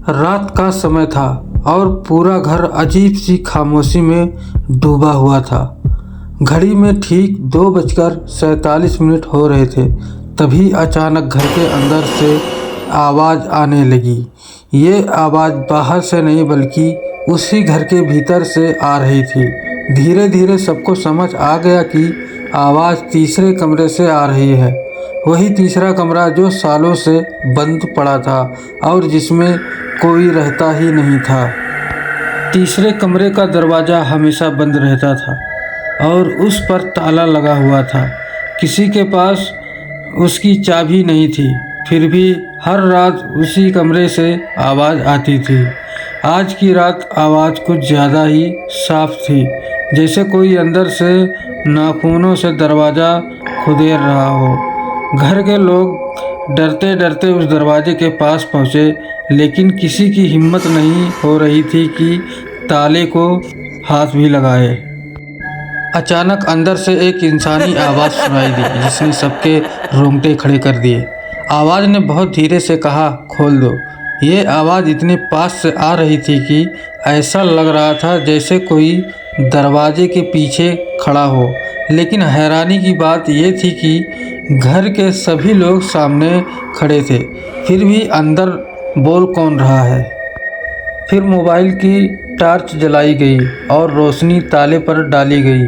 रात का समय था और पूरा घर अजीब सी खामोशी में डूबा हुआ था। घड़ी में ठीक 2:47 हो रहे थे। तभी अचानक घर के अंदर से आवाज़ आने लगी। ये आवाज़ बाहर से नहीं बल्कि उसी घर के भीतर से आ रही थी। धीरे धीरे सबको समझ आ गया कि आवाज़ तीसरे कमरे से आ रही है। वही तीसरा कमरा जो सालों से बंद पड़ा था और जिसमें कोई रहता ही नहीं था। तीसरे कमरे का दरवाज़ा हमेशा बंद रहता था और उस पर ताला लगा हुआ था। किसी के पास उसकी चाबी नहीं थी, फिर भी हर रात उसी कमरे से आवाज़ आती थी। आज की रात आवाज़ कुछ ज़्यादा ही साफ थी, जैसे कोई अंदर से नाखूनों से दरवाज़ा खुदेड़ रहा हो। घर के लोग डरते डरते उस दरवाजे के पास पहुँचे, लेकिन किसी की हिम्मत नहीं हो रही थी कि ताले को हाथ भी लगाए। अचानक अंदर से एक इंसानी आवाज़ सुनाई दी, जिसने सबके रोंगटे खड़े कर दिए। आवाज़ ने बहुत धीरे से कहा, खोल दो। ये आवाज़ इतने पास से आ रही थी कि ऐसा लग रहा था जैसे कोई दरवाजे के पीछे खड़ा हो। लेकिन हैरानी की बात यह थी कि घर के सभी लोग सामने खड़े थे, फिर भी अंदर बोल कौन रहा है। फिर मोबाइल की टॉर्च जलाई गई और रोशनी ताले पर डाली गई।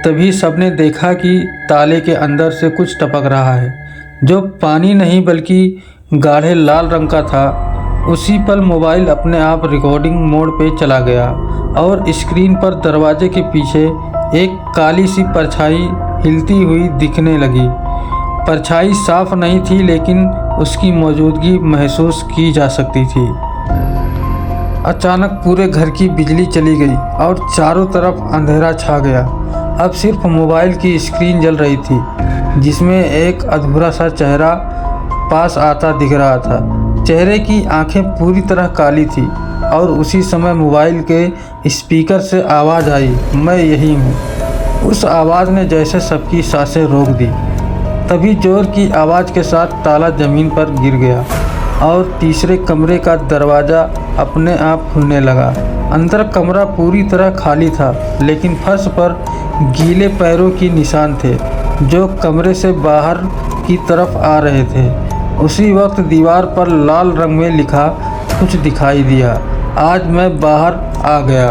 तभी सबने देखा कि ताले के अंदर से कुछ टपक रहा है, जो पानी नहीं बल्कि गाढ़े लाल रंग का था। उसी पल मोबाइल अपने आप रिकॉर्डिंग मोड पे चला गया और स्क्रीन पर दरवाजे के पीछे एक काली सी परछाई हिलती हुई दिखने लगी। परछाई साफ नहीं थी, लेकिन उसकी मौजूदगी महसूस की जा सकती थी। अचानक पूरे घर की बिजली चली गई और चारों तरफ अंधेरा छा गया। अब सिर्फ मोबाइल की स्क्रीन जल रही थी, जिसमें एक अधूरा सा चेहरा पास आता दिख रहा था। चेहरे की आंखें पूरी तरह काली थी और उसी समय मोबाइल के स्पीकर से आवाज़ आई, मैं यही हूँ। उस आवाज़ ने जैसे सबकी सांसें रोक दी। तभी जोर की आवाज़ के साथ ताला ज़मीन पर गिर गया और तीसरे कमरे का दरवाज़ा अपने आप खुलने लगा। अंदर कमरा पूरी तरह खाली था, लेकिन फर्श पर गीले पैरों की निशान थे, जो कमरे से बाहर की तरफ आ रहे थे। उसी वक्त दीवार पर लाल रंग में लिखा कुछ दिखाई दिया, आज मैं बाहर आ गया।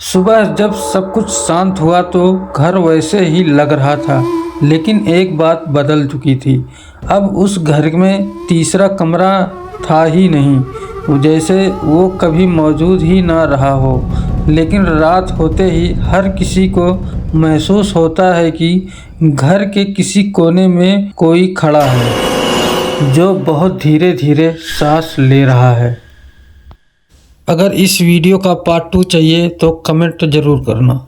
सुबह जब सब कुछ शांत हुआ तो घर वैसे ही लग रहा था, लेकिन एक बात बदल चुकी थी। अब उस घर में तीसरा कमरा था ही नहीं, जैसे वो कभी मौजूद ही ना रहा हो। लेकिन रात होते ही हर किसी को महसूस होता है कि घर के किसी कोने में कोई खड़ा है, जो बहुत धीरे धीरे सांस ले रहा है। अगर इस वीडियो का पार्ट 2 चाहिए तो कमेंट ज़रूर करना।